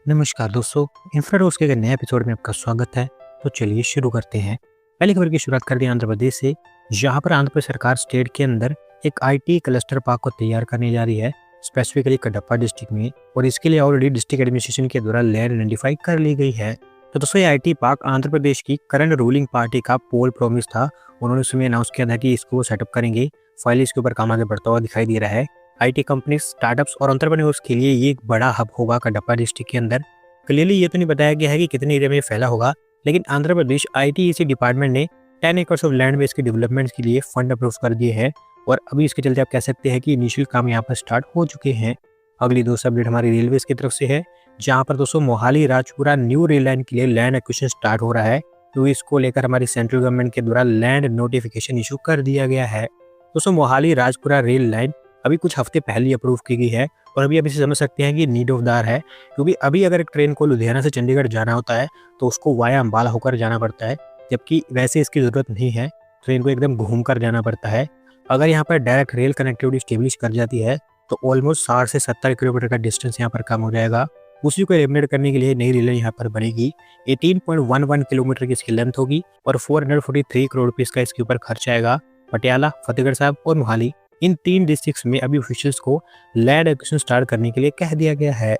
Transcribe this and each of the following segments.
नमस्कार दोस्तों, इन्फ्राडोज के एक नए एपिसोड में आपका स्वागत है। तो चलिए शुरू करते हैं। पहली खबर की शुरुआत करते हैं आंध्र प्रदेश से, जहां पर आंध्र प्रदेश सरकार स्टेट के अंदर एक आईटी क्लस्टर पार्क को तैयार करने जा रही है, स्पेसिफिकली कडप्पा डिस्ट्रिक्ट में। और इसके लिए ऑलरेडी डिस्ट्रिक्ट एडमिनिस्ट्रेशन के द्वारा लैंड आइडेंटिफाई कर ली गई है। तो दोस्तों, ये आईटी पार्क आंध्र प्रदेश की करंट रूलिंग पार्टी का पोल प्रॉमिस था। उन्होंने उसमें अनाउंस किया था कि इसको सेटअप करेंगे। फाइनली इसके ऊपर काम आगे बढ़ता हुआ दिखाई दे रहा है। आईटी कंपनी, स्टार्टअप्स और एंटरप्रेन्योर्स के लिए ये एक बड़ा हब होगा कडप्पा डिस्ट्रिक्ट के अंदर। क्लियरली ये तो नहीं बताया गया है कि कितने एरिया में फैला होगा, लेकिन आंध्र प्रदेश आईटीईसी डिपार्टमेंट ने 10 एकर्स ऑफ लैंड में इसके डेवलपमेंट के लिए फंड अप्रूव कर दिए हैं। और अभी इसके चलते आप कह सकते हैं कि इनिशियल काम यहाँ पर स्टार्ट हो चुके हैं। अगली दोस्त अपडेट हमारी रेलवे की तरफ से है, जहाँ पर दोस्तों Mohali Rajpura new rail line के लिए लैंड एक्विजिशन स्टार्ट हो रहा है। तो इसको लेकर हमारी सेंट्रल गवर्नमेंट के द्वारा लैंड नोटिफिकेशन इशू कर दिया गया है। दोस्तों, मोहाली राजपुरा रेल लाइन अभी कुछ हफ्ते पहले अप्रूव की गई है। और अभी आप इसे समझ सकते हैं कि नीड ऑफ द आवर है, क्योंकि अभी अगर एक ट्रेन को लुधियाना से चंडीगढ़ जाना होता है तो उसको वाया अंबाला होकर जाना पड़ता है, जबकि वैसे इसकी ज़रूरत नहीं है। ट्रेन को एकदम घूम कर जाना पड़ता है। अगर यहाँ पर डायरेक्ट रेल कनेक्टिविटी स्टेब्लिश कर जाती है तो ऑलमोस्ट 60 से 70 किलोमीटर का डिस्टेंस यहाँ पर कम हो जाएगा। उसी को एलिमिनेट करने के लिए नई रेल यहाँ पर बनेगी। 18.11 किलोमीटर की इसकी लेंथ होगी और 443 करोड़ रुपीज़ का इसके ऊपर खर्च आएगा। पटियाला, फतेहगढ़ साहब और मोहाली, इन 3 डिस्ट्रिक्ट्स में अभी ऑफिशियल्स को लैंड एक्विजिशन स्टार्ट करने के लिए कह दिया गया है।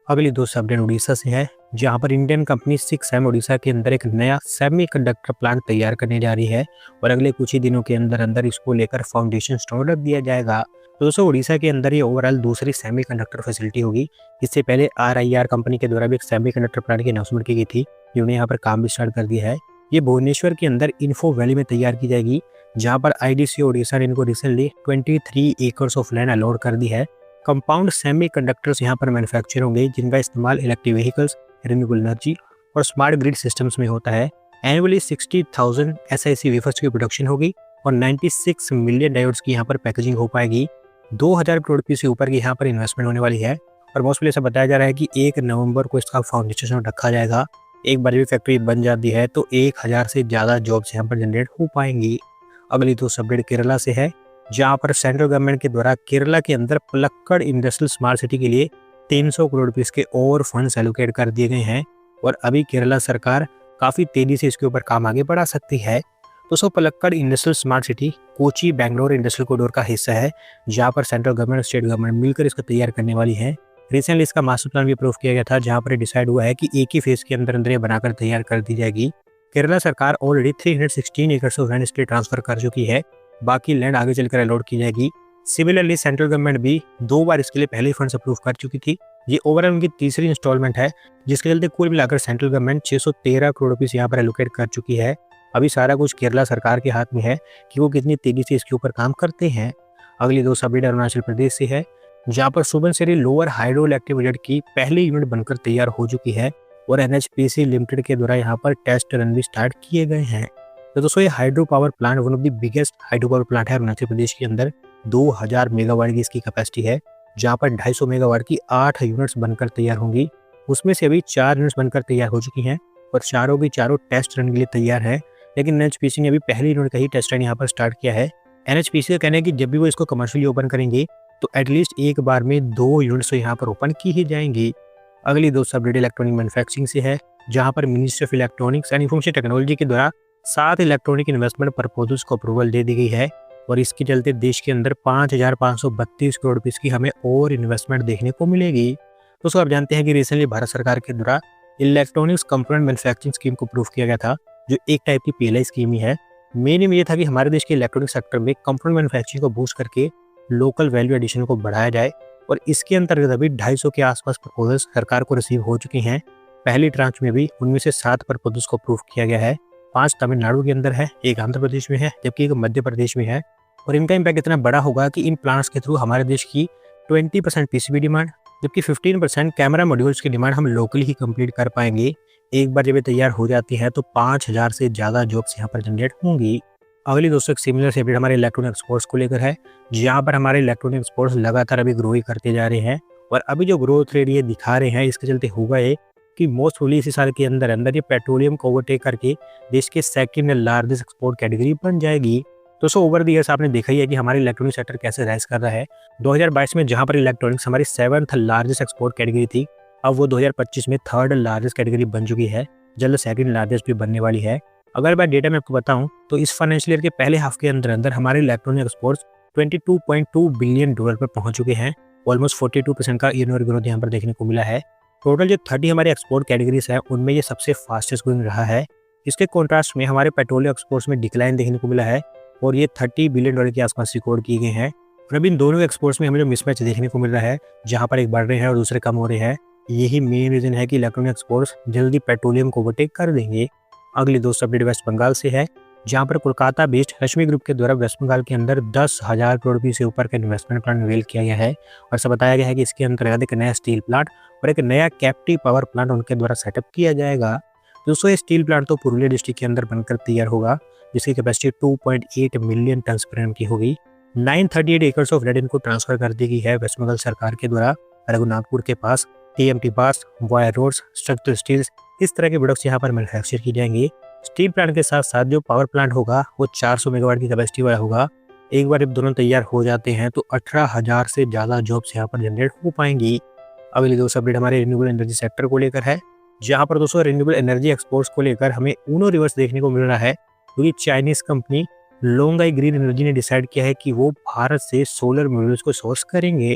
अगली दोस्त अपडेट उड़ीसा से है, जहां पर इंडियन कंपनी 6M उड़ीसा के अंदर एक नया सेमीकंडक्टर प्लांट तैयार करने जा रही है। और अगले कुछ ही दिनों के अंदर अंदर इसको लेकर फाउंडेशन स्टोन रख दिया जाएगा। तो दोस्तों, उड़ीसा के अंदर ये ओवरऑल दूसरी सेमीकंडक्टर फैसिलिटी होगी। इससे पहले RIR कंपनी के द्वारा भी एक सेमीकंडक्टर प्लांट की अनाउंसमेंट की गई थी, जिन्होंने यहाँ पर काम भी स्टार्ट कर दिया है। ये भुवनेश्वर के अंदर इन्फो वैली में तैयार की जाएगी, जहां पर IDC उड़ीसा ने इनको recently 23 acres of land allot कर दी है। कंपाउंड सेमीकंडक्टर्स यहां पर मैन्युफैक्चर होंगे, जिनका इस्तेमाल इलेक्ट्रिक व्हीकल्स, रिन्यूएबल एनर्जी और स्मार्ट ग्रिड सिस्टम्स में होता है। एनुअली 60,000 SiC वेफर्स की प्रोडक्शन होगी और 96 मिलियन डायोड्स की यहाँ पर पैकेजिंग हो पाएगी। 2000 करोड़ रुपये से ऊपर की यहाँ पर इन्वेस्टमेंट होने वाली है। और मोस्टली ऐसा बताया जा रहा है कि 1 नवंबर को इसका फाउंडेशन रखा जाएगा। एक बार भी फैक्ट्री बन जाती है तो 1000 से ज़्यादा जॉब्स यहाँ पर जनरेट हो पाएंगी। अगली दो अपडेट केरला से है, जहां पर सेंट्रल गवर्नमेंट के द्वारा केरला के अंदर पलक्कड़ इंडस्ट्रियल स्मार्ट सिटी के लिए 300 करोड़ रुपीस के और फंड्स एलोकेट कर दिए गए हैं। और अभी केरला सरकार काफ़ी तेज़ी से इसके ऊपर काम आगे बढ़ा सकती है। दोस्तों, Palakkad industrial smart city Kochi Bangalore industrial corridor का हिस्सा है, जहां पर सेंट्रल गवर्नमेंट और स्टेट गवर्नमेंट मिलकर इसको तैयार करने वाली है। रिसेंटली इसका मास्टर प्लान भी अप्रूव किया गया था, जहां पर डिसाइड हुआ है कि एक ही फेज के अंदर अंदर ये बनाकर तैयार कर दी जाएगी। केरला सरकार ऑलरेडी 316 एकड़ ऑफ लैंड इसके ट्रांसफर कर चुकी है। बाकी लैंड आगे चलकर अलॉट की जाएगी। सिमिलरली सेंट्रल गवर्नमेंट भी 2 बार इसके लिए पहले फंड्स अप्रूव कर चुकी थी। ये ओवरऑल उनकी तीसरी इंस्टॉलमेंट है, जिसके चलते कुल मिलाकर सेंट्रल गवर्नमेंट 613 करोड़ रुपीस यहाँ पर एलोकेट कर चुकी है। अभी सारा कुछ केरला सरकार के हाथ में है कि वो कितनी तेजी से इसके ऊपर काम करते हैं। अगली दो अपडेट अरुणाचल प्रदेश से है, जहाँ पर Subansiri lower hydro electric unit की पहली यूनिट बनकर तैयार हो चुकी है। और NHPC लिमिटेड के द्वारा यहाँ पर टेस्ट रन भी स्टार्ट किए गए हैं। तो दोस्तों, ये hydro power plant one of the biggest hydro power plant है अरुणाचल प्रदेश के अंदर। 2000 मेगावाट की इसकी कैपेसिटी है, जहाँ पर 250 मेगावाट की 8 यूनिट्स बनकर तैयार होंगी। उसमें से अभी 4 यूनिट्स बनकर तैयार हो चुकी हैं और चारों की चारों टेस्ट रन के लिए तैयार है। लेकिन NHPC ने अभी पहली यूनिट का ही टेस्ट रन यहाँ पर स्टार्ट किया है। NHPC का कहना है कि जब भी वो इसको कमर्शियली ओपन करेंगे तो एटलीस्ट एक बार में 2 यूनिट्स यहाँ पर ओपन की ही जाएंगी। अगली दोस्त अपडेट इलेक्ट्रॉनिक मैन्युफैक्चरिंग से है, जहां पर ministry of electronics and information technology के द्वारा 7 इलेक्ट्रॉनिक इन्वेस्टमेंट प्रपोजल्स को अप्रूवल दे दी गई है। और इसके चलते देश के अंदर 5532 करोड़ रुपीस की हमें और इन्वेस्टमेंट देखने को मिलेगी। दोस्तों, आप जानते हैं कि रिसेंटली भारत सरकार के द्वारा इलेक्ट्रॉनिक्स कंपोनेंट मैन्युफैक्चरिंग स्कीम को अप्रूव किया गया था, जो एक टाइप की PLI स्कीम ही है। मेन एम ये था कि हमारे देश के इलेक्ट्रॉनिक सेक्टर में कंपोनेंट मैन्युफैक्चरिंग को बूस्ट करके लोकल वैल्यू एडिशन को बढ़ाया जाए। और इसके अंतर्गत अभी 250 के आसपास प्रपोजल्स सरकार को रिसीव हो चुके हैं। पहली ट्रांच में भी उनमें से 7 प्रपोजल्स को अप्रूव किया गया है। 5 तमिलनाडु के अंदर है, एक आंध्र प्रदेश में है, जबकि एक मध्य प्रदेश में है। और इनका इम्पैक्ट इतना बड़ा होगा कि इन प्लांट्स के थ्रू हमारे देश की 20% PCB डिमांड, जबकि 15% कैमरा मॉड्यूल्स की डिमांड हम लोकली ही कंप्लीट कर पाएंगे। एक बार जब ये तैयार हो जाती है तो 5000 से ज़्यादा जॉब्स यहाँ पर जनरेट होंगी। अगली दोस्तों, एक सिमिलर से अपडेट हमारे इलेक्ट्रॉनिक एक्सपोर्ट्स को लेकर है, जहाँ पर हमारे इलेक्ट्रॉनिक एक्सपोर्ट्स लगातार अभी ग्रो ही करते जा रहे हैं। और अभी जो ग्रोथ रेट ये दिखा रहे हैं, इसके चलते होगा ये कि मोस्ट प्रोबेबली इसी साल के अंदर अंदर ये पेट्रोलियम को ओवरटेक करके देश के सेकंड लार्जेस्ट एक्सपोर्ट कैटेगरी बन जाएगी। दोस्तों, ओवर द ईयर्स आपने देखा ही है कि हमारे इलेक्ट्रॉनिक सेक्टर कैसे राइज कर रहा है। 2022 में जहाँ पर इलेक्ट्रॉनिक्स हमारी 7th लार्जेस्ट एक्सपोर्ट कैटेगरी थी, अब वो 2025 में थर्ड लार्जेस्ट कैटेगरी बन चुकी है, जल्द सेकंड लार्जेस्ट भी बनने वाली है। अगर मैं डेटा में आपको बताऊं तो इस फाइनेंशियल ईयर के पहले हाफ के अंदर अंदर हमारे इलेक्ट्रॉनिक एक्सपोर्ट्स $22.2 बिलियन पर पहुंच चुके हैं। ऑलमोस्ट 42% का ईयर ग्रोथ यहाँ पर देखने को मिला है। टोटल जो 30 हमारे एक्सपोर्ट कैटेगरीज है उनमें ये सबसे फास्टेस्ट ग्रोइंग रहा है। इसके कॉन्ट्रास्ट में हमारे पेट्रोलियम एक्सपोर्ट्स में डिक्लाइन देखने को मिला है और ये $30 बिलियन के आसपास रिकॉर्ड किए गए हैं। और अभी इन दोनों एक्सपोर्ट्स में हमें जो मिसमैच देखने को मिल रहा है, जहाँ पर एक बढ़ रहे हैं और दूसरे कम हो रहे हैं, यही मेन रीजन है कि इलेक्ट्रॉनिक एक्सपोर्ट्स जल्दी पेट्रोलियम को ओवरटेक कर देंगे। अगली दोस्त अपडेट वेस्ट बंगाल से है, जहां पर कोलकाता बेस्ड रश्मि ग्रुप के द्वारा वेस्ट बंगाल के अंदर 10,000 करोड़ रुपये से ऊपर का इन्वेस्टमेंट प्लान रिवील किया गया है। और ऐसा बताया गया है कि इसके अंतर्गत एक नया स्टील प्लांट और एक नया कैप्टिव पावर प्लांट उनके द्वारा सेटअप किया जाएगा। दोस्तों, ये स्टील प्लांट तो पुरुलिया डिस्ट्रिक्ट के अंदर बनकर तैयार होगा, जिसकी capacity 2.8 million ton per annum की होगी। 938 एकर्स ऑफ लैंड इनको ट्रांसफर कर दी गई है वेस्ट बंगाल सरकार के द्वारा। रघुनाथपुर के पास TMT bars, wire rods, structural steels, इस तरह के प्रोडक्ट्स यहाँ पर मैन्युफैक्चर की जाएंगी। स्टील प्लांट के साथ साथ जो पावर प्लांट होगा वो 400 मेगावाट की कैपेसिटी वाला होगा। एक बार जब दोनों तैयार हो जाते हैं तो 18,000 से ज़्यादा जॉब्स यहाँ पर जनरेट हो पाएंगी। अगली दोस्तों अपडेट हमारे रिन्यूएबल एनर्जी सेक्टर को लेकर है, जहाँ पर दोस्तों रिन्यूएबल एनर्जी एक्सपोर्ट्स को लेकर हमें ऊनो रिवर्स देखने को मिल रहा है, क्योंकि Chinese company Longai green energy ने डिसाइड किया है कि वो भारत से सोलर मॉड्यूल्स को सोर्स करेंगे।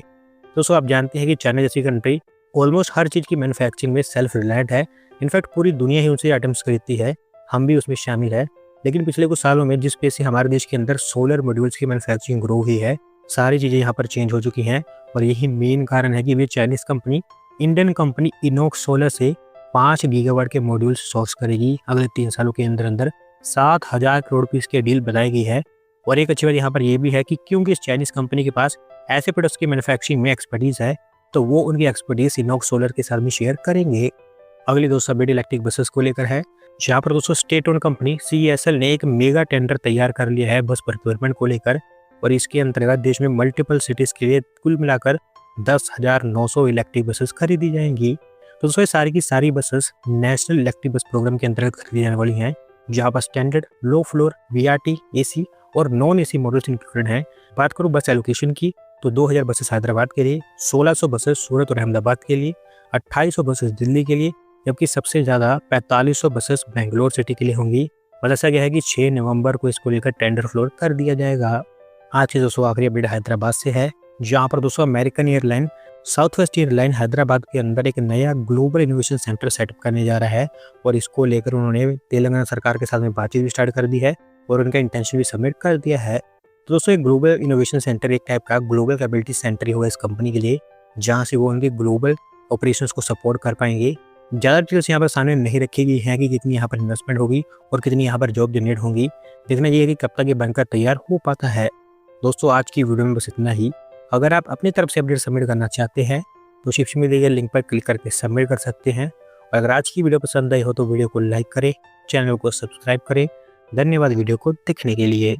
दोस्तों, आप जानते हैं कि चाइना जैसी कंट्री ऑलमोस्ट हर चीज़ की मैन्युफैक्चरिंग में सेल्फ रिलायंट है। इनफैक्ट पूरी दुनिया ही उनसे आइटम्स खरीदती है, हम भी उसमें शामिल है। लेकिन पिछले कुछ सालों में जिस पेस से हमारे देश के अंदर सोलर मॉड्यूल्स की मैन्युफैक्चरिंग ग्रो हुई है, सारी चीज़ें यहाँ पर चेंज हो चुकी हैं। और यही मेन कारण है कि वे Chinese company Indian company Inox solar से 5 गीगावाट के मॉड्यूल्स सोर्स करेगी। अगले 3 सालों के अंदर अंदर 7,000 करोड़ रुपीज़ की डील बताई गई है। और एक अच्छी बात यहाँ पर यह भी है कि क्योंकि इस चाइनीज़ कंपनी के पास ऐसे प्रोडक्ट्स की मैन्युफैक्चरिंग में एक्सपर्टीज है, तो वो उनकी एक्सपर्टीज इनोक्स सोलर के साथ भी शेयर करेंगे। अगली दोस्तों अपडेट इलेक्ट्रिक बसेस को लेकर है, जहाँ पर दोस्तों स्टेट ओन कंपनी CESL ने एक मेगा टेंडर तैयार कर लिया है बस प्रोक्योरमेंट को लेकर। और इसके अंतर्गत देश में मल्टीपल सिटीज़ के लिए कुल मिलाकर 10,900 इलेक्ट्रिक बसेस खरीदी जाएंगी। तो दोस्तों, ये सारी की सारी buses national electric bus program के अंतर्गत खरीदी जाने वाली हैं, जहाँ पर standard, low floor, VRT, AC और नॉन AC मॉडल्स इंक्लूडेड हैं। बात करूँ बस एलोकेशन की तो 2,000 बसेस हैदराबाद के लिए, 1,600 बसेस सूरत और अहमदाबाद के लिए, 2,800 बसेस दिल्ली के लिए, जबकि सबसे ज़्यादा 4,500 बसेस बेंगलोर सिटी के लिए होंगी। और ऐसा गया है कि 6 नवंबर को इसको लेकर टेंडर फ्लोर कर दिया जाएगा। आज की दोस्तों आखिरी अपडेट हैदराबाद से है, जहाँ पर दोस्तों American airline south west airline Hyderabad के अंदर एक नया ग्लोबल इनोवेशन सेंटर सेटअप करने जा रहा है। और इसको लेकर उन्होंने तेलंगाना सरकार के साथ में बातचीत भी स्टार्ट कर दी है और उनका इंटेंशन भी सबमिट कर दिया है। तो दोस्तों, एक ग्लोबल इनोवेशन सेंटर एक टाइप का ग्लोबल कैपेबिलिटी सेंटर ही होगा इस कंपनी के लिए, जहाँ से वो उनके ग्लोबल ऑपरेशंस को सपोर्ट कर पाएंगे। ज़्यादा डिटेल्स यहाँ पर सामने नहीं रखी गई हैं कि कितनी यहाँ पर इन्वेस्टमेंट होगी और कितनी यहाँ पर जॉब जनरेट होंगी। देखना ये है कि कब तक ये बनकर तैयार हो पाता है। दोस्तों, आज की वीडियो में बस इतना ही। अगर आप अपनी तरफ से अपडेट सबमिट करना चाहते हैं तो डिस्क्रिप्शन में दिए गए लिंक पर क्लिक करके सबमिट कर सकते हैं। और अगर आज की वीडियो पसंद आई हो तो वीडियो को लाइक करें, चैनल को सब्सक्राइब करें। धन्यवाद वीडियो को देखने के लिए।